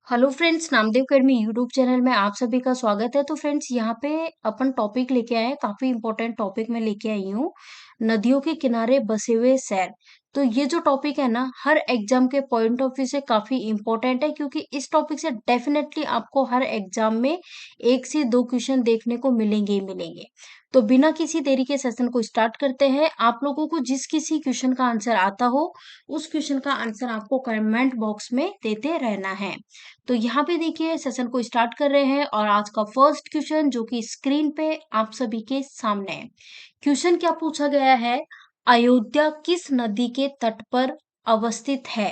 Hello friends, Namdev कर्मी YouTube channel में आप सभी का स्वागत है। तो फ्रेंड्स, यहाँ पे अपन टॉपिक लेके आए हैं, काफी इंपॉर्टेंट टॉपिक में लेके आई हूँ। नदियों के किनारे बसे हुए शहर। तो ये जो टॉपिक है ना, हर एग्जाम के पॉइंट ऑफ व्यू से काफी इंपॉर्टेंट है, क्योंकि इस टॉपिक से डेफिनेटली आपको हर एग्जाम में 1 से 2 क्वेश्चन देखने को मिलेंगे ही मिलेंगे। तो बिना किसी देरी के सेशन को स्टार्ट करते हैं। आप लोगों को जिस किसी क्वेश्चन का आंसर आता हो, उस क्वेश्चन का आंसर आपको कमेंट बॉक्स में देते रहना है। तो यहाँ पे देखिए, सेशन को स्टार्ट कर रहे हैं और आज का फर्स्ट क्वेश्चन जो कि स्क्रीन पे आप सभी के सामने है। क्वेश्चन क्या पूछा गया है? अयोध्या किस नदी के तट पर अवस्थित है?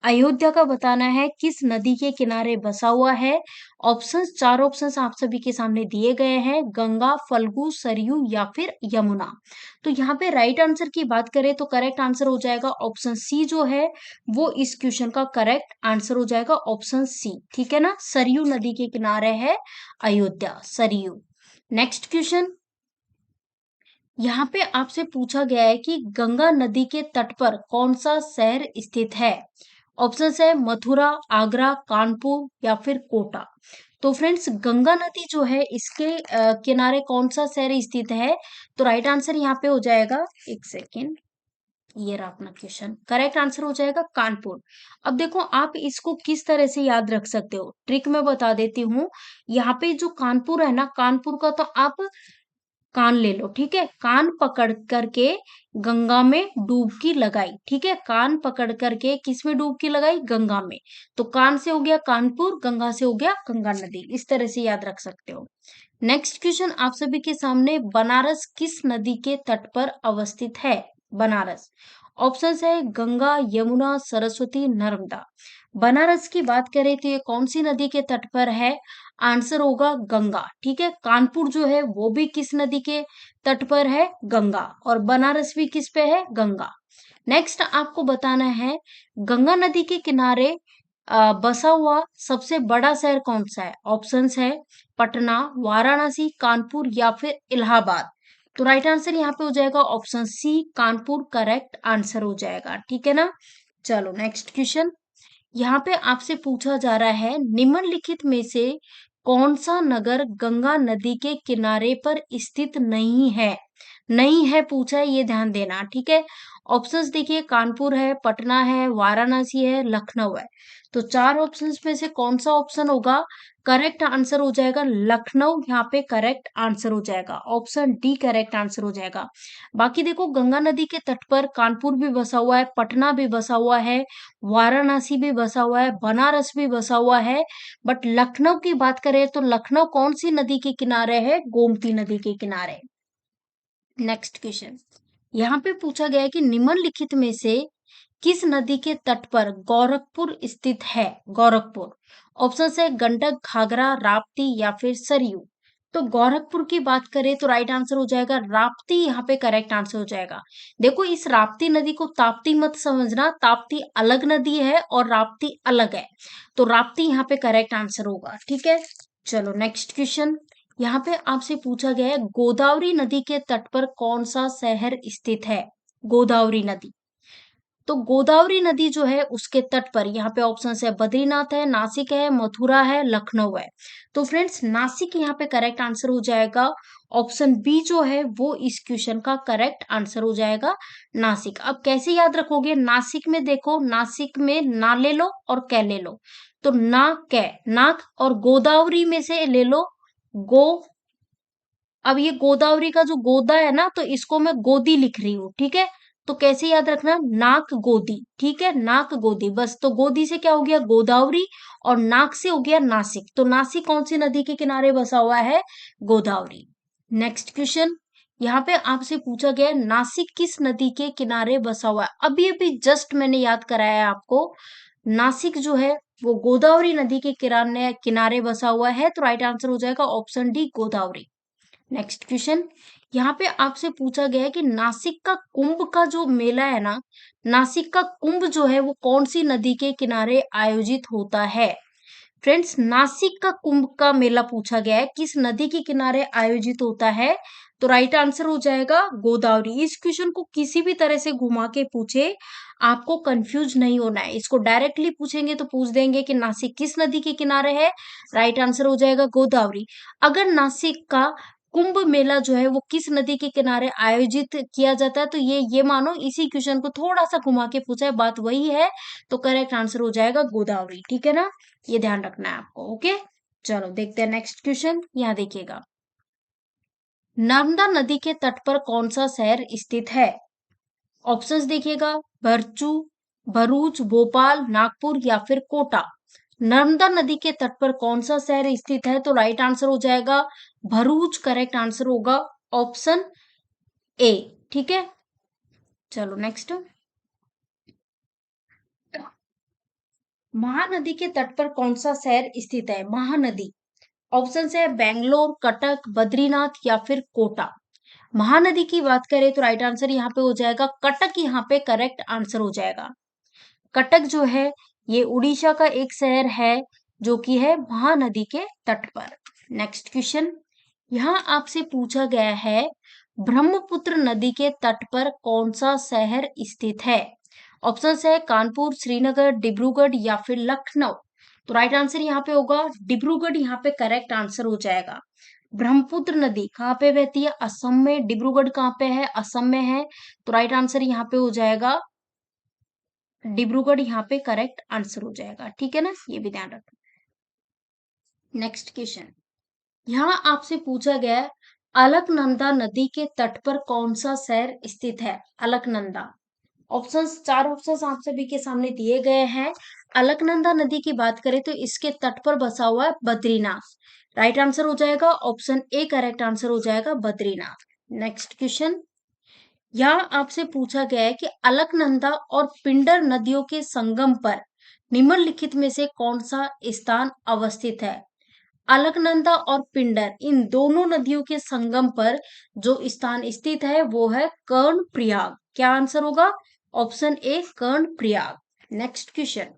अयोध्या का बताना है किस नदी के किनारे बसा हुआ है। ऑप्शंस, 4 ऑप्शंस आप सभी के सामने दिए गए हैं, गंगा, फल्गु, सरयू या फिर यमुना। तो यहाँ पे राइट आंसर की बात करें तो करेक्ट आंसर हो जाएगा ऑप्शन सी जो है, वो इस क्वेश्चन का करेक्ट आंसर हो जाएगा ऑप्शन सी। ठीक है ना, सरयू नदी के किनारे है अयोध्या, सरयू। नेक्स्ट क्वेश्चन, यहाँ पे आपसे पूछा गया है कि गंगा नदी के तट पर कौन सा शहर स्थित है। ऑप्शन है मथुरा, आगरा, कानपुर या फिर कोटा। तो फ्रेंड्स, गंगा नदी जो है इसके किनारे कौन सा शहर स्थित है? तो राइट आंसर यहाँ पे हो जाएगा, एक सेकेंड, ये रहा अपना क्वेश्चन, करेक्ट आंसर हो जाएगा कानपुर। अब देखो, आप इसको किस तरह से याद रख सकते हो, ट्रिक मैं बता देती हूँ। यहाँ पे जो कानपुर है ना, कानपुर का तो आप कान ले लो, ठीक है। कान पकड़ करके गंगा में डुबकी लगाई, ठीक है। कान पकड़ करके किस में डुबकी लगाई? गंगा में। तो कान से हो गया कानपुर, गंगा से हो गया गंगा नदी। इस तरह से याद रख सकते हो। नेक्स्ट क्वेश्चन आप सभी के सामने, बनारस किस नदी के तट पर अवस्थित है? बनारस। ऑप्शन है गंगा, यमुना, सरस्वती, नर्मदा। बनारस की बात करें तो ये कौन सी नदी के तट पर है? आंसर होगा गंगा, ठीक है। कानपुर जो है वो भी किस नदी के तट पर है? गंगा। और बनारस भी किस पे है? गंगा। नेक्स्ट आपको बताना है, गंगा नदी के किनारे बसा हुआ सबसे बड़ा शहर कौन सा है? ऑप्शंस है पटना, वाराणसी, कानपुर या फिर इलाहाबाद। तो राइट आंसर यहाँ पे हो जाएगा option C, Kanpur correct answer हो जाएगा। ठीक है ना। चलो नेक्स्ट क्वेश्चन, यहाँ पे आपसे पूछा जा रहा है, निम्नलिखित में से कौन सा नगर गंगा नदी के किनारे पर स्थित नहीं है? नहीं है पूछा है, ये ध्यान देना, ठीक है। ऑप्शंस देखिए, कानपुर है, पटना है, वाराणसी है, लखनऊ है। तो 4 ऑप्शंस में से कौन सा ऑप्शन होगा? करेक्ट आंसर हो जाएगा लखनऊ, यहाँ पे करेक्ट आंसर हो जाएगा ऑप्शन डी, करेक्ट आंसर हो जाएगा। बाकी देखो, गंगा नदी के तट पर कानपुर भी बसा हुआ है, पटना भी बसा हुआ है, वाराणसी भी बसा हुआ है, बनारस भी बसा हुआ है। बट लखनऊ की बात करें तो लखनऊ कौन सी नदी के किनारे है? गोमती नदी के किनारे। नेक्स्ट क्वेश्चन, यहाँ पे पूछा गया है कि निम्नलिखित में से किस नदी के तट पर गोरखपुर स्थित है? गोरखपुर। ऑप्शन है गंडक, घाघरा, राप्ती या फिर सरयू। तो गोरखपुर की बात करें तो राइट आंसर हो जाएगा राप्ती, यहाँ पे करेक्ट आंसर हो जाएगा। देखो, इस राप्ती नदी को ताप्ती मत समझना, ताप्ती अलग नदी है और राप्ती अलग है। तो राप्ती यहाँ पे करेक्ट आंसर होगा, ठीक है। चलो नेक्स्ट क्वेश्चन, यहाँ पे आपसे पूछा गया है, गोदावरी नदी के तट पर कौन सा शहर स्थित है? गोदावरी नदी। तो गोदावरी नदी जो है उसके तट पर, यहाँ पे ऑप्शन है बद्रीनाथ है, नासिक है, मथुरा है, लखनऊ है। तो फ्रेंड्स, नासिक यहाँ पे करेक्ट आंसर हो जाएगा। ऑप्शन बी जो है वो इस क्वेश्चन का करेक्ट आंसर हो जाएगा, नासिक। अब कैसे याद रखोगे? नासिक में देखो, नासिक में ना ले लो और कै ले लो। तो ना कै, नाक, और गोदावरी में से ले लो गो। अब ये गोदावरी का जो गोदा है ना, तो इसको मैं गोदी लिख रही हूँ, ठीक है। तो कैसे याद रखना? नाक गोदी, ठीक है, नाक गोदी, बस। तो गोदी से क्या हो गया? गोदावरी, और नाक से हो गया नासिक। तो नासिक कौन सी नदी के किनारे बसा हुआ है? गोदावरी। नेक्स्ट क्वेश्चन, यहाँ पे आपसे पूछा गया है, नासिक किस नदी के किनारे बसा हुआ है? अभी अभी जस्ट मैंने याद कराया है आपको, नासिक जो है वो गोदावरी नदी के किनारे किनारे बसा हुआ है। तो राइट आंसर हो जाएगा option D, Godavari. Next question, यहाँ पे आपसे पूछा गया है कि नासिक का कुंभ का जो मेला है ना, नासिक का कुंभ जो है वो कौन सी नदी के किनारे आयोजित होता है? फ्रेंड्स, नासिक का कुंभ का मेला पूछा गया है, किस नदी के किनारे आयोजित होता है? तो राइट आंसर हो जाएगा गोदावरी। इस क्वेश्चन को किसी भी तरह से घुमा के पूछे, आपको कंफ्यूज नहीं होना है। इसको डायरेक्टली पूछेंगे तो पूछ देंगे कि नासिक किस नदी के किनारे है, राइट आंसर हो जाएगा गोदावरी। अगर नासिक का कुंभ मेला जो है वो किस नदी के किनारे आयोजित किया जाता है, तो ये मानो इसी क्वेश्चन को थोड़ा सा घुमा के पूछा है, बात वही है, तो करेक्ट आंसर हो जाएगा गोदावरी। ठीक है ना, ये ध्यान रखना है आपको। ओके, चलो देखते हैं नेक्स्ट क्वेश्चन। यहाँ देखिएगा, नर्मदा नदी के तट पर कौन सा शहर स्थित है? ऑप्शंस देखिएगा, भरचू, भरूच, भोपाल, नागपुर या फिर कोटा। नर्मदा नदी के तट पर कौन सा शहर स्थित है? तो राइट आंसर हो जाएगा भरूच, करेक्ट आंसर होगा ऑप्शन ए। ठीक है, चलो नेक्स्ट। महानदी के तट पर कौन सा शहर स्थित है? महानदी, ऑप्शन है बेंगलोर, कटक, बद्रीनाथ या फिर कोटा। महानदी की बात करें तो राइट आंसर यहाँ पे हो जाएगा कटक, यहाँ पे करेक्ट आंसर हो जाएगा। कटक जो है ये उड़ीसा का एक शहर है जो कि है महानदी के तट पर। नेक्स्ट क्वेश्चन, यहाँ आपसे पूछा गया है ब्रह्मपुत्र नदी के तट पर कौन सा शहर स्थित है? ऑप्शन है कानपुर, श्रीनगर, डिब्रूगढ़ या फिर लखनऊ। तो राइट आंसर यहाँ पे होगा डिब्रूगढ़, यहाँ पे करेक्ट आंसर हो जाएगा। ब्रह्मपुत्र नदी कहाँ पे बहती है? असम में। डिब्रूगढ़ कहाँ पे है? असम में है। तो राइट आंसर यहाँ पे हो जाएगा डिब्रूगढ़, यहाँ पे करेक्ट आंसर हो जाएगा। ठीक है ना, ये भी ध्यान रखना। नेक्स्ट क्वेश्चन, यहाँ आपसे पूछा गया है अलकनंदा नदी के तट पर कौन सा शहर स्थित है? अलकनंदा, ऑप्शंस, चार ऑप्शंस आप सभी के सामने दिए गए हैं। अलकनंदा नदी की बात करें तो इसके तट पर बसा हुआ है बद्रीनाथ। राइट आंसर हो जाएगा ऑप्शन ए, करेक्ट आंसर हो जाएगा बद्रीनाथ। नेक्स्ट क्वेश्चन, यहाँ आपसे पूछा गया है कि अलकनंदा और पिंडर नदियों के संगम पर निम्नलिखित में से कौन सा स्थान अवस्थित है? अलकनंदा और पिंडर इन दोनों नदियों के संगम पर जो स्थान स्थित है वो है कर्णप्रयाग। क्या आंसर होगा? Option A, Karnaprayag. Next question,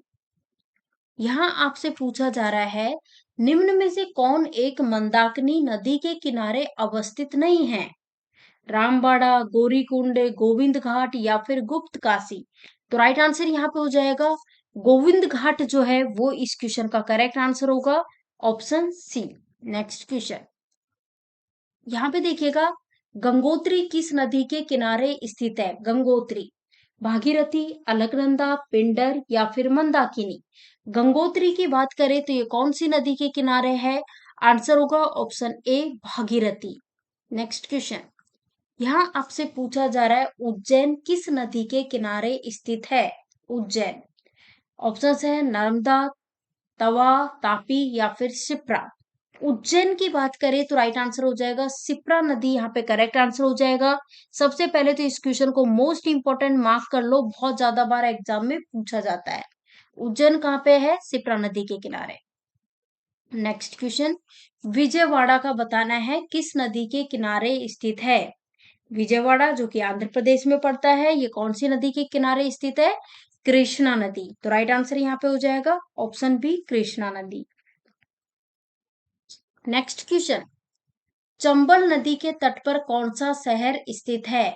यहाँ आपसे पूछा जा रहा है निम्न में से कौन एक मंदाकिनी नदी के किनारे अवस्थित नहीं है? रामबाड़ा, गौरीकुंड, गोविंद घाट या फिर गुप्त काशी। तो राइट आंसर यहाँ पे हो जाएगा गोविंद घाट जो है वो इस क्वेश्चन का करेक्ट आंसर होगा ऑप्शन सी। नेक्स्ट क्वेश्चन, यहाँ पे देखिएगा गंगोत्री किस नदी के किनारे स्थित है? गंगोत्री, भागीरथी, अलकनंदा, पिंडर या फिर मंदाकिनी। गंगोत्री की बात करें तो ये कौन सी नदी के किनारे है? आंसर होगा option A, Bhagirathi. Next question, यहाँ आपसे पूछा जा रहा है उज्जैन किस नदी के किनारे स्थित है? उज्जैन, ऑप्शन है नर्मदा, तवा, तापी या फिर शिप्रा। उज्जैन की बात करें तो राइट आंसर हो जाएगा शिप्रा नदी, यहाँ पे करेक्ट आंसर हो जाएगा। सबसे पहले तो इस क्वेश्चन को मोस्ट इंपोर्टेंट मार्क कर लो, बहुत ज्यादा बार एग्जाम में पूछा जाता है। उज्जैन कहाँ पे है? शिप्रा नदी के किनारे। नेक्स्ट क्वेश्चन, विजयवाड़ा का बताना है किस नदी के किनारे स्थित है? विजयवाड़ा जो कि आंध्र प्रदेश में पड़ता है, ये कौन सी नदी के किनारे स्थित है? कृष्णा नदी। तो राइट आंसर यहाँ पे हो जाएगा ऑप्शन बी, कृष्णा नदी। नेक्स्ट क्वेश्चन, चंबल नदी के तट पर कौन सा शहर स्थित है?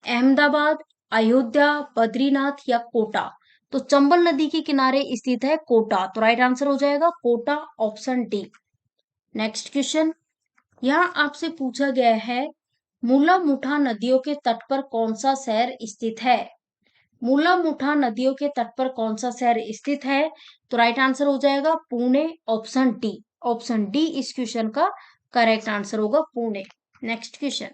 अहमदाबाद, अयोध्या, बद्रीनाथ या कोटा। तो चंबल नदी के किनारे स्थित है कोटा। तो राइट आंसर हो जाएगा Kota, option D. Next question, यहाँ आपसे पूछा गया है मूला मुठा नदियों के तट पर कौन सा शहर स्थित है? मूला मुठा नदियों के तट पर कौन सा शहर स्थित है? तो राइट आंसर हो जाएगा Pune, option D. Option D इस क्वेश्चन का करेक्ट आंसर होगा, पुणे। नेक्स्ट क्वेश्चन,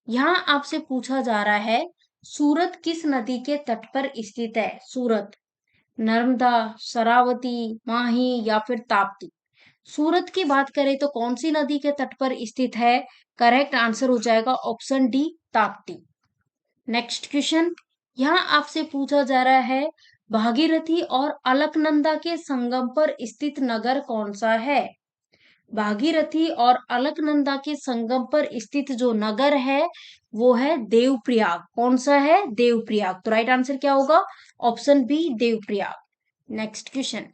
यहाँ आपसे पूछा जा रहा है सूरत किस नदी के तट पर स्थित है? सूरत, नर्मदा, शरावती, माही या फिर ताप्ती। सूरत की बात करें तो कौन सी नदी के तट पर स्थित है? करेक्ट आंसर हो जाएगा option D, Tapti. Next question, यहाँ आपसे पूछा जा रहा है भागीरथी और अलकनंदा के संगम पर स्थित नगर कौन सा है? भागीरथी और अलकनंदा के संगम पर स्थित जो नगर है वो है देवप्रयाग। कौन सा है? देवप्रयाग। तो राइट आंसर क्या होगा? Option B, Devprayag. Next question,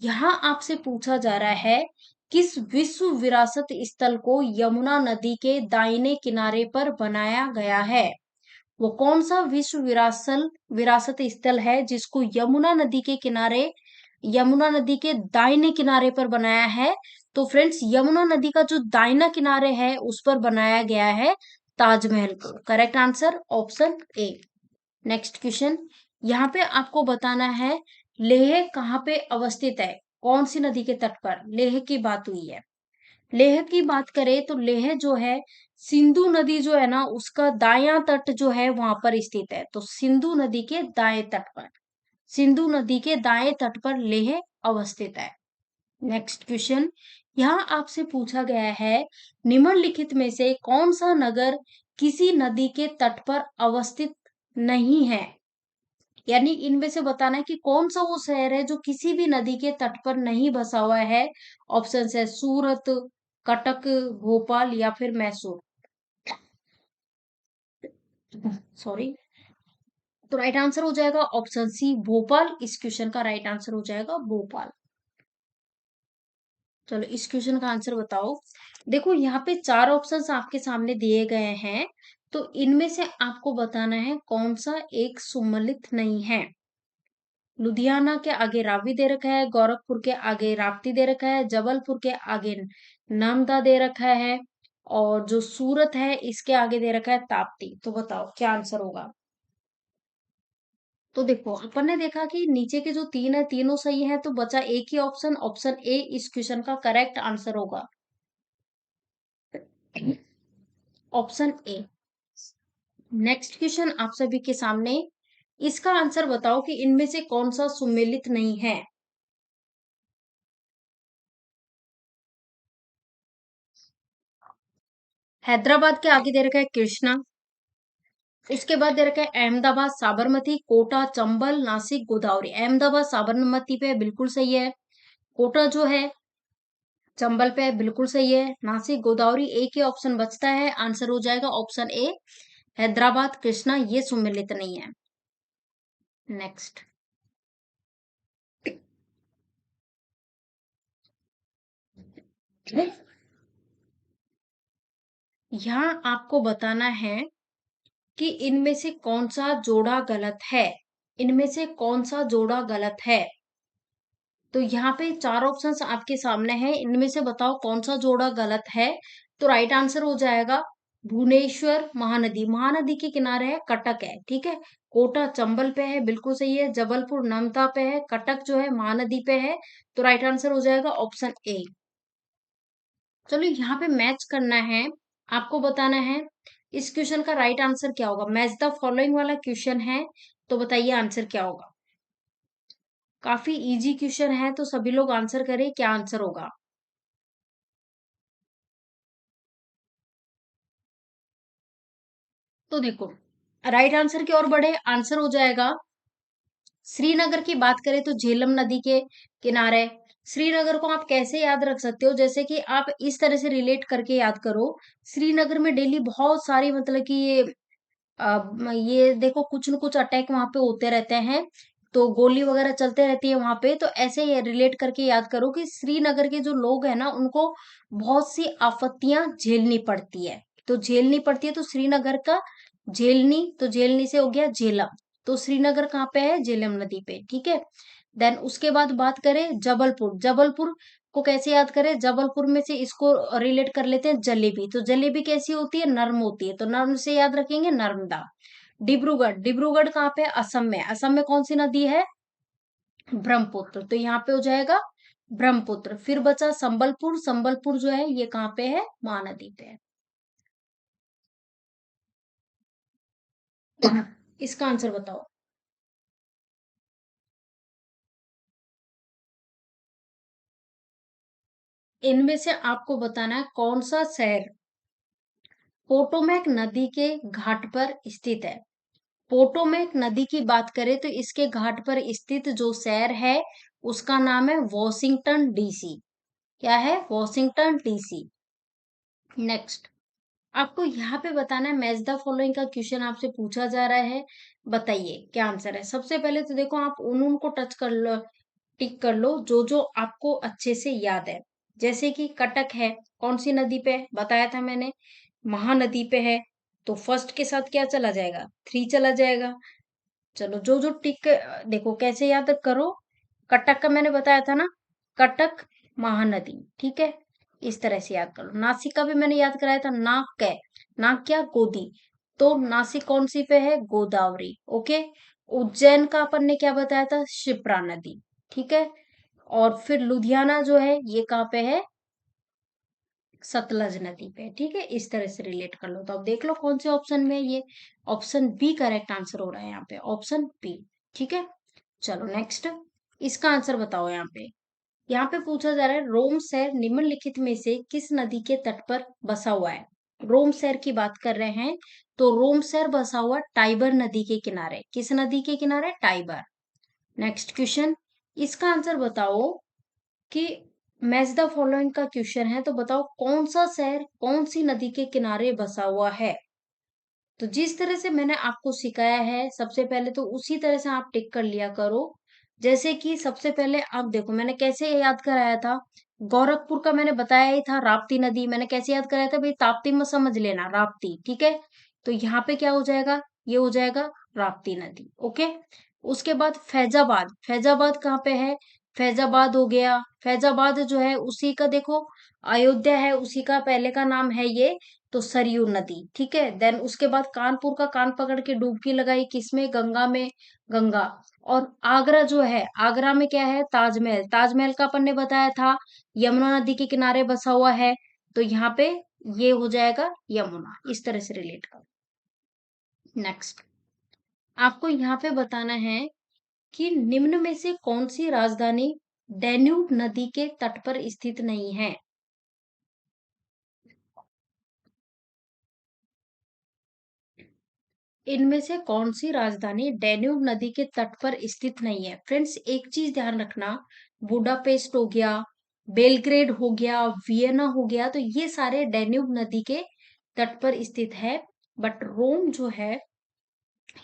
यहाँ आपसे पूछा जा रहा है किस विश्व विरासत स्थल को यमुना नदी के दाहिने किनारे पर बनाया गया है? वो कौन सा विश्व विरासत स्थल है जिसको यमुना नदी के दाहिने किनारे पर बनाया है? तो फ्रेंड्स, यमुना नदी का जो दाहिना किनारे है उस पर बनाया गया है ताजमहल को। Correct answer option A. Next question, यहाँ पे आपको बताना है लेह कहाँ पे अवस्थित है? कौन सी नदी के तट पर लेह की बात हुई है? लेह की बात करें तो लेह जो है सिंधु नदी जो है ना उसका दायां तट जो है वहां पर स्थित है। तो सिंधु नदी के दाएं तट पर, सिंधु नदी के दाएं तट पर लेह अवस्थित है। नेक्स्ट क्वेश्चन, यहाँ आपसे पूछा गया है निम्नलिखित में से कौन सा नगर किसी नदी के तट पर अवस्थित नहीं है? यानी इनमें से बताना है कि कौन सा वो शहर है जो किसी भी नदी के तट पर नहीं बसा हुआ है। ऑप्शन है सूरत, कटक, भोपाल या फिर मैसूर। सॉरी। तो राइट आंसर हो जाएगा ऑप्शन सी भोपाल। इस क्वेश्चन का राइट आंसर हो जाएगा भोपाल। चलो इस क्वेश्चन का आंसर बताओ। देखो यहाँ पे चार ऑप्शंस आपके सामने दिए गए हैं, तो इनमें से आपको बताना है कौन सा एक सुमेलित नहीं है। लुधियाना के आगे रावी दे रखा है, गोरखपुर के आगे राप्ती दे रखा है, जबलपुर के आगे नामदा दे रखा है, और जो सूरत है इसके आगे दे रखा है ताप्ती। तो बताओ क्या आंसर होगा? तो देखो अपन ने देखा कि नीचे के जो तीन है तीनों सही है, तो बचा एक ही ऑप्शन, ऑप्शन ए इस क्वेश्चन का करेक्ट आंसर होगा। Option A. नेक्स्ट क्वेश्चन आप सभी के सामने, इसका आंसर बताओ कि इनमें से कौन सा सुमेलित नहीं है। हैदराबाद के आगे दे रखा है कृष्णा, उसके बाद दे रखा है अहमदाबाद, साबरमती, कोटा, चंबल, नासिक, गोदावरी। अहमदाबाद साबरमती पे बिल्कुल सही है, कोटा जो है चंबल पे बिल्कुल सही है, नासिक गोदावरी एक ही ऑप्शन बचता है, आंसर हो जाएगा ऑप्शन ए हैदराबाद कृष्णा, ये सुमेलित नहीं है। नेक्स्ट, यहाँ आपको बताना है कि इनमें से कौन सा जोड़ा गलत है। इनमें से कौन सा जोड़ा गलत है? तो यहाँ पे चार ऑप्शंस आपके सामने हैं, इनमें से बताओ कौन सा जोड़ा गलत है। तो राइट आंसर हो जाएगा भुवनेश्वर महानदी, महानदी के किनारे है, कटक है, ठीक है। कोटा चंबल पे है, बिल्कुल सही है। जबलपुर नमता पे है, कटक जो है महानदी पे है। तो राइट आंसर हो जाएगा ऑप्शन ए। चलो यहाँ पे मैच करना है, आपको बताना है इस क्वेश्चन का राइट आंसर क्या होगा। मैच द फॉलोइंग वाला क्वेश्चन है, तो बताइए आंसर क्या होगा। काफी इजी क्वेश्चन है, तो सभी लोग आंसर करें, क्या आंसर होगा। तो देखो राइट आंसर की ओर बढ़े, आंसर हो जाएगा श्रीनगर की बात करें तो झेलम नदी के किनारे। श्रीनगर को आप कैसे याद रख सकते हो, जैसे कि आप इस तरह से रिलेट करके याद करो। श्रीनगर में डेली बहुत सारी मतलब कि ये देखो कुछ न कुछ अटैक वहां पे होते रहते हैं, तो गोली वगैरह चलते रहती है वहां पे। तो ऐसे ही रिलेट करके याद करो कि श्रीनगर के जो लोग हैं ना उनको बहुत सी आपत्तियां झेलनी पड़ती है। तो झेलनी पड़ती है तो श्रीनगर का झेलनी, तो झेलनी से हो गया झेलम। तो श्रीनगर कहाँ पे है? झेलम नदी पे, ठीक है। देन उसके बाद बात करें जबलपुर, जबलपुर को कैसे याद करें? जबलपुर में से इसको रिलेट कर लेते हैं जलेबी। तो जलेबी कैसी होती है? नर्म होती है, तो नर्म से याद रखेंगे नर्मदा। डिब्रूगढ़, डिब्रूगढ़ कहाँ पे? असम में। असम में कौन सी नदी है? ब्रह्मपुत्र। तो यहाँ पे हो जाएगा ब्रह्मपुत्र। फिर बचा संबलपुर, संबलपुर जो है ये कहाँ पे है? महानदी पे है। इसका आंसर बताओ। इनमें से आपको बताना है कौन सा शहर पोटोमैक नदी के घाट पर स्थित है। पोटोमैक नदी की बात करें तो इसके घाट पर स्थित जो शहर है उसका नाम है वॉशिंगटन डीसी। क्या है? Washington DC. नेक्स्ट, आपको यहाँ पे बताना है मैच द फॉलोइंग का क्वेश्चन आपसे पूछा जा रहा है, बताइए क्या आंसर है। सबसे पहले तो देखो आप उन को टच कर लो, टिक कर लो जो जो आपको अच्छे से याद है। जैसे कि कटक है, कौन सी नदी पे है? बताया था मैंने, महानदी पे है। तो फर्स्ट के साथ क्या चला जाएगा? 3 चला जाएगा। चलो जो जो टिक देखो कैसे याद करो। कटक का मैंने बताया था ना, कटक महानदी, ठीक है। इस तरह से याद कर लो। नासिक का भी मैंने याद कराया था, नाक है, नाक क्या? गोदी। तो नासिक कौन सी पे है? गोदावरी, ओके। उज्जैन का अपन ने क्या बताया था? शिप्रा नदी, ठीक है। और फिर लुधियाना जो है ये कहाँ पे है? सतलज नदी पे, ठीक है। इस तरह से रिलेट कर लो। तो अब देख लो कौन से ऑप्शन में है ये। ऑप्शन बी करेक्ट आंसर हो रहा है यहाँ पे, ऑप्शन बी, ठीक है। चलो नेक्स्ट, इसका आंसर बताओ। यहाँ पे पूछा जा रहा है, रोम शहर निम्नलिखित में से किस नदी के तट पर बसा हुआ है? रोम शहर की बात कर रहे हैं। तो रोम शहर बसा हुआ टाइबर नदी के किनारे। किस नदी के किनारे? टाइबर। नेक्स्ट क्वेश्चन, इसका आंसर बताओ कि मैच द फॉलोइंग का क्वेश्चन है। तो बताओ कौन सा शहर कौन सी नदी के किनारे बसा हुआ है? तो जिस तरह से मैंने आपको सिखाया है सबसे पहले, तो उसी तरह से आप टिक कर लिया करो। जैसे कि सबसे पहले आप देखो मैंने कैसे याद कराया था। गोरखपुर का मैंने बताया ही था, राप्ती नदी। मैंने कैसे याद कराया था भाई? ताप्ती में समझ लेना, राप्ती, ठीक है। तो यहाँ पे क्या हो जाएगा? ये हो जाएगा राप्ती नदी, ओके। उसके बाद फैजाबाद, फैजाबाद कहाँ पे है? फैजाबाद हो गया। फैजाबाद जो है उसी का देखो, अयोध्या है उसी का पहले का नाम है ये, तो सरयू नदी, ठीक है। देन उसके बाद कानपुर का, कान पकड़ के डुबकी लगाई किसमें? गंगा में, गंगा। और आगरा जो है, आगरा में क्या है? ताजमहल, ताजमहल का अपन ने बताया था यमुना नदी के किनारे बसा हुआ है। तो यहाँ पे ये हो जाएगा यमुना। इस तरह से रिलेट कर। नेक्स्ट, आपको यहाँ पे बताना है कि निम्न में से कौन सी राजधानी डैन्यूब नदी के तट पर स्थित नहीं है? इनमें से कौन सी राजधानी डैन्यूब नदी के तट पर स्थित नहीं है? फ्रेंड्स एक चीज ध्यान रखना, बुडापेस्ट हो गया, बेलग्रेड हो गया, वियना हो गया, तो ये सारे डैन्यूब नदी के तट पर स्थित है। बट रोम जो है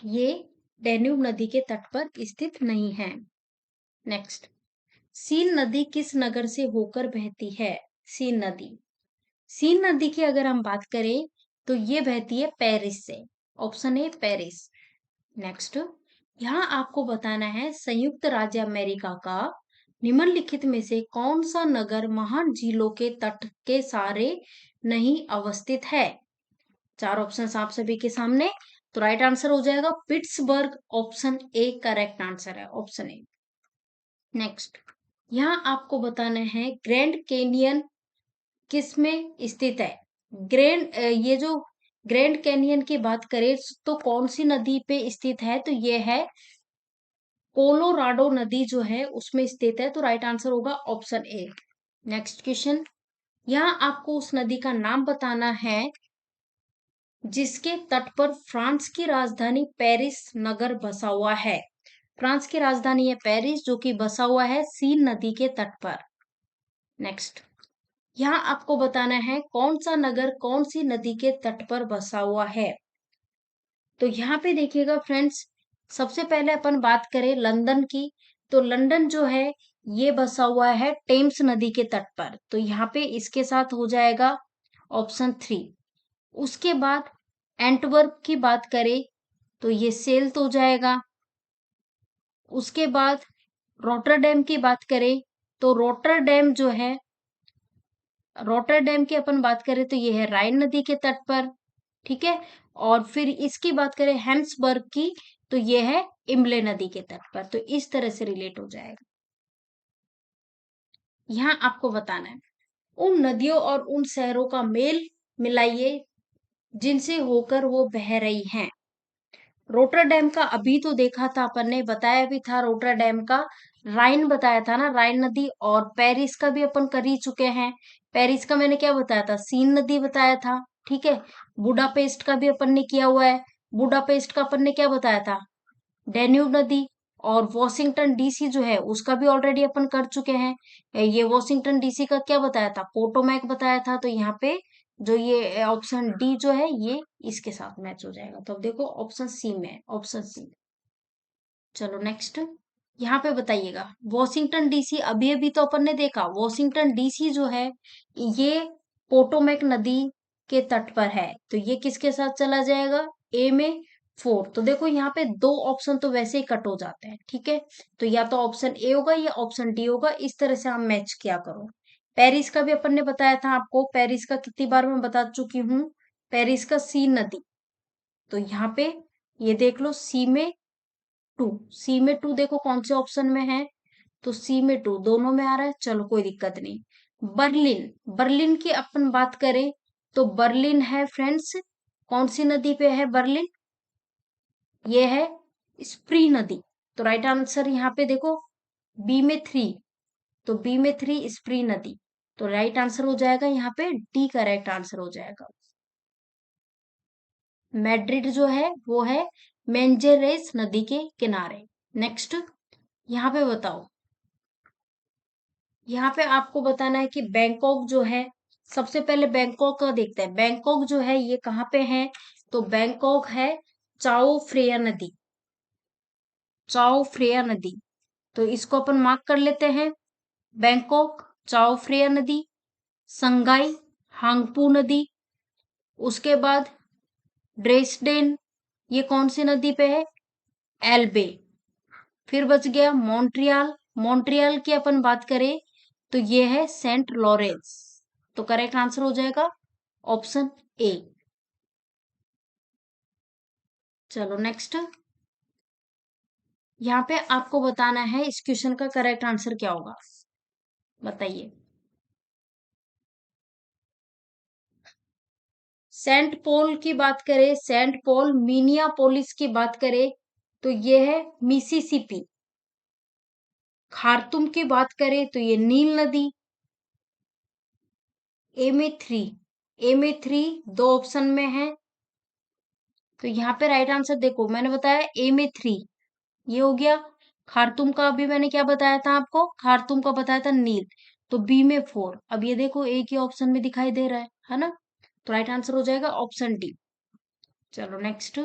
ये डैन्यूब नदी के तट पर स्थित नहीं है। नेक्स्ट, सीन नदी किस नगर से होकर बहती है? सीन नदी, सीन नदी की अगर हम बात करें तो ये बहती है पेरिस से। Option A Paris. नेक्स्ट, यहाँ आपको बताना है संयुक्त राज्य अमेरिका का निम्नलिखित में से कौन सा नगर महान झीलों के तट के सारे नहीं अवस्थित है? 4 ऑप्शन आप सभी के सामने। तो राइट आंसर हो जाएगा Pittsburgh, option A correct answer है, ऑप्शन ए। नेक्स्ट, यहाँ आपको बताना है ग्रैंड कैनियन किस में स्थित है? ये जो ग्रैंड कैनियन की बात करें तो कौन सी नदी पे स्थित है? तो ये है कोलोराडो नदी जो है उसमें स्थित है। तो राइट आंसर होगा ऑप्शन ए। नेक्स्ट क्वेश्चन, यहाँ आपको उस नदी का नाम बताना है जिसके तट पर फ्रांस की राजधानी पेरिस नगर बसा हुआ है। फ्रांस की राजधानी है पेरिस, जो कि बसा हुआ है सीन नदी के तट पर। नेक्स्ट, यहाँ आपको बताना है कौन सा नगर कौन सी नदी के तट पर बसा हुआ है। तो यहाँ पे देखिएगा फ्रेंड्स, सबसे पहले अपन बात करें लंदन की। तो लंदन जो है ये बसा हुआ है टेम्स नदी के तट पर। तो यहाँ पे इसके साथ हो जाएगा ऑप्शन 3। उसके बाद एंटवर्प की बात करें तो ये सेल्ट हो जाएगा। उसके बाद रोटरडेम की बात करें तो रोटरडेम जो है, रोटरडेम की अपन बात करें तो ये है राइन नदी के तट पर, ठीक है। और फिर इसकी बात करें हेम्सबर्ग की, तो ये है इम्ले नदी के तट पर। तो इस तरह से रिलेट हो जाएगा। यहाँ आपको बताना है उन नदियों और उन शहरों का मेल मिलाइए जिनसे होकर वो बह रही हैं। रोटरडेम का अभी तो देखा था अपन ने, बताया भी था रोटरडेम का। राइन बताया था ना, राइन नदी। और पेरिस का भी अपन कर ही चुके हैं। पेरिस का मैंने क्या बताया था? सीन नदी बताया था, ठीक है। बुडापेस्ट का भी अपन ने किया हुआ है। बुडापेस्ट का अपन ने क्या बताया था? डेन्यूब नदी। और वॉशिंगटन डीसी जो है उसका भी ऑलरेडी अपन कर चुके हैं। ये वॉशिंगटन डीसी का क्या बताया था? पोटोमैक बताया था। तो यहाँ पे जो ये ऑप्शन डी जो है ये इसके साथ मैच हो जाएगा। तो अब देखो ऑप्शन सी में, ऑप्शन सी। चलो नेक्स्ट, यहाँ पे बताइएगा, वॉशिंगटन डीसी, अभी अभी तो अपन ने देखा वॉशिंगटन डीसी जो है ये पोटोमेक नदी के तट पर है, तो ये किसके साथ चला जाएगा, ए में 4। तो देखो यहाँ पे दो ऑप्शन तो वैसे ही कट हो जाते हैं, ठीक है। तो या तो ऑप्शन ए होगा या ऑप्शन डी होगा, इस तरह से आप मैच किया करो। पेरिस का भी अपन ने बताया था आपको, पेरिस का कितनी बार मैं बता चुकी हूँ, पेरिस का सी नदी। तो यहाँ पे ये देख लो, सी में 2, सी में 2 देखो कौन से ऑप्शन में है, तो सी में 2 दोनों में आ रहा है, चलो कोई दिक्कत नहीं। बर्लिन, बर्लिन की अपन बात करें तो बर्लिन है फ्रेंड्स, कौन सी नदी पे है बर्लिन, ये है स्प्री नदी। तो राइट आंसर यहाँ पे देखो बी में 3, तो बी में 3 स्प्री नदी। तो राइट आंसर हो जाएगा यहाँ पे डी, करेक्ट आंसर हो जाएगा। मैड्रिड जो है वो है मेंजेरेस नदी के किनारे। नेक्स्ट यहाँ पे बताओ, यहाँ पे आपको बताना है कि बैंकॉक जो है, सबसे पहले बैंकॉक का देखते हैं, बैंकॉक जो है ये कहाँ पे है, तो बैंकॉक है चाओ फ्रेया नदी, चाओ फ्रेया नदी। तो इसको अपन मार्क कर लेते हैं, बैंकॉक, चाओ फ्रेया नदी, संगाई, हांगपू नदी, उसके बाद ड्रेसडेन, ये कौन सी नदी पे है, एल्बे। फिर बच गया मॉन्ट्रियल, मॉन्ट्रियल की अपन बात करें तो ये है सेंट लॉरेंस। तो करेक्ट आंसर हो जाएगा ऑप्शन ए। चलो नेक्स्ट, यहाँ पे आपको बताना है इस क्वेश्चन का करेक्ट आंसर क्या होगा, बताइए। सेंट पॉल की बात करें, सेंट पॉल, मिनियापोलिस की बात करें तो ये है मिसिसिपी। खार्तुम की बात करें तो ये नील नदी। ए में 3, ए में 3 दो ऑप्शन में है, तो यहाँ पे राइट आंसर देखो मैंने बताया ए में 3, ये हो गया। खार्तुम का अभी मैंने क्या बताया था आपको, खार्तुम का बताया था नील। तो बी में 4, अब ये देखो एक ही ऑप्शन में दिखाई दे रहा है ना। तो राइट आंसर हो जाएगा ऑप्शन डी। चलो नेक्स्ट,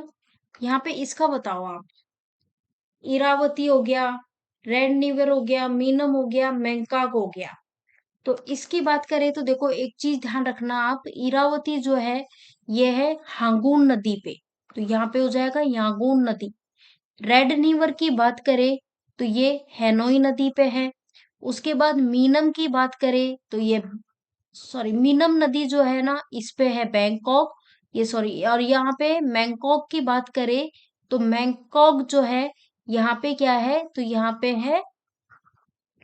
यहाँ पे इसका बताओ आप, इरावती हो गया, रेड नीवर हो गया, मीनम हो गया, मैंकाक हो गया। तो इसकी बात करें तो देखो एक चीज ध्यान रखना आप, इरावती जो है ये है हांगून नदी पे, तो यहाँ पे हो जाएगा यांगून नदी। रेड नीवर की बात करें तो ये हेनोई नदी पे है। उसके बाद मीनम की बात करें तो ये, सॉरी, मीनम नदी जो है ना इस पे है बैंकॉक, ये सॉरी, और यहाँ पे मैंकॉक की बात करें तो मैंकॉक जो है यहाँ पे क्या है, तो यहाँ पे है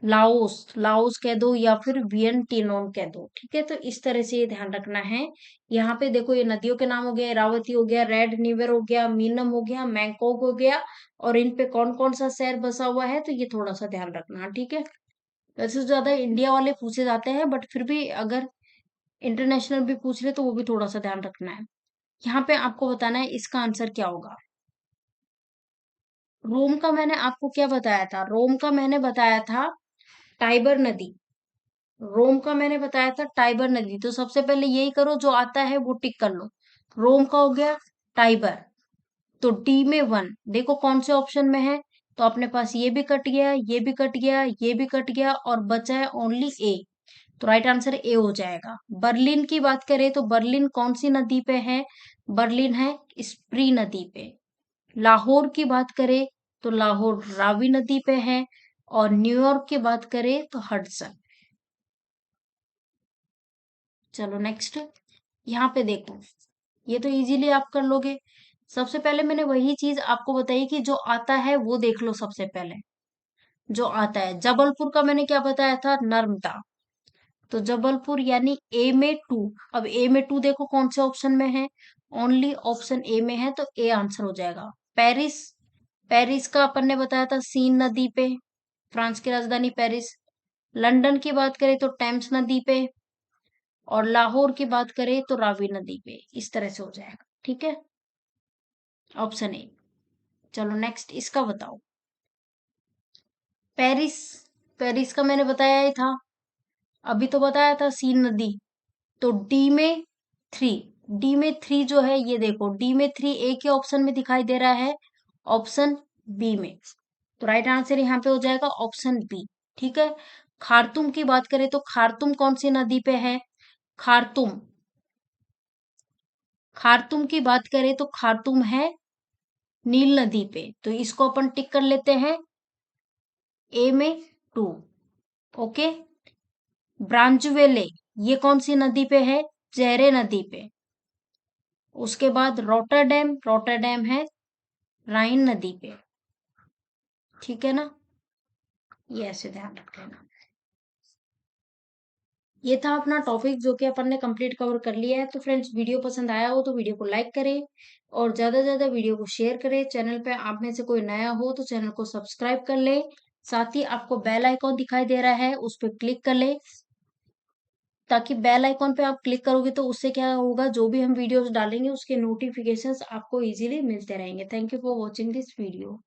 लाओस, लाओस कह दो या फिर वियंटिनोन कह दो, ठीक है। तो इस तरह से ये ध्यान रखना है। यहाँ पे देखो ये नदियों के नाम हो गया, इरावती हो गया, रेड निवर हो गया, मीनम हो गया, मैंकोक हो गया, और इन पे कौन कौन सा शहर बसा हुआ है, तो ये थोड़ा सा ध्यान रखना, ठीक है। वैसे तो ज्यादा इंडिया वाले पूछे जाते हैं, बट फिर भी अगर इंटरनेशनल भी पूछ ले तो वो भी थोड़ा सा ध्यान रखना है। यहाँ पे आपको बताना है इसका आंसर क्या होगा। रोम का मैंने आपको क्या बताया था, रोम का मैंने बताया था टाइबर नदी, रोम का मैंने बताया था टाइबर नदी। तो सबसे पहले यही करो, जो आता है वो टिक कर लो। रोम का हो गया, टाइबर। तो डी में 1 देखो कौन से ऑप्शन में है, तो अपने पास ये भी कट गया, ये भी कट गया, ये भी कट गया, और बचा है ओनली ए। तो राइट आंसर ए हो जाएगा। बर्लिन की बात करें तो बर्लिन कौन सी नदी पे है, बर्लिन है स्प्री नदी पे। लाहौर की बात करें तो लाहौर रावी नदी पे है, और न्यूयॉर्क की बात करें तो हडसन। चलो नेक्स्ट, यहाँ पे देखो, ये तो इजीली आप कर लोगे। सबसे पहले मैंने वही चीज आपको बताई कि जो आता है वो देख लो सबसे पहले, जो आता है। जबलपुर का मैंने क्या बताया था, नर्मदा। तो जबलपुर यानी ए में 2, अब ए में 2 देखो कौन से ऑप्शन में है, ओनली ऑप्शन ए में है, तो ए आंसर हो जाएगा। पेरिस, पेरिस का अपन ने बताया था सीन नदी पे, फ्रांस की राजधानी पेरिस। लंदन की बात करें तो टेम्स नदी पे, और लाहौर की बात करें तो रावी नदी पे। इस तरह से हो जाएगा, ठीक है, ऑप्शन ए। चलो नेक्स्ट इसका बताओ, पेरिस, पेरिस का मैंने बताया ही था, अभी तो बताया था सीन नदी। तो डी में 3, डी में 3 जो है, ये देखो डी में 3 एक ही ऑप्शन में दिखाई दे रहा है, ऑप्शन बी में। तो राइट आंसर यहाँ पे हो जाएगा ऑप्शन बी। ठीक है। खार्तुम की बात करें तो खार्तुम कौन सी नदी पे है? खार्तुम, खार्तुम की बात करें तो खार्तुम है नील नदी पे। तो इसको अपन टिक कर लेते हैं ए में 2। ओके। ब्रांचवेले, ये कौन सी नदी पे है? जैरे नदी पे। उसके बाद रोटरडैम, रोटरडैम है राइन नदी पे। ठीक है ना? ये ऐसे ध्यान रख लेना। ये था अपना टॉपिक जो कि अपन ने कंप्लीट कवर कर लिया है। तो फ्रेंड्स, वीडियो पसंद आया हो तो वीडियो को लाइक करें और ज्यादा से ज्यादा वीडियो को शेयर करें। चैनल पे आप में से कोई नया हो तो चैनल को सब्सक्राइब कर ले। साथ ही आपको बेल आइकॉन दिखाई दे रहा है, उस पर क्लिक कर ले, ताकि बेल आइकॉन पे आप क्लिक करोगे तो उससे क्या होगा, जो भी हम वीडियोस डालेंगे उसके नोटिफिकेशंस आपको इजीली मिलते रहेंगे। Thank you for watching this video.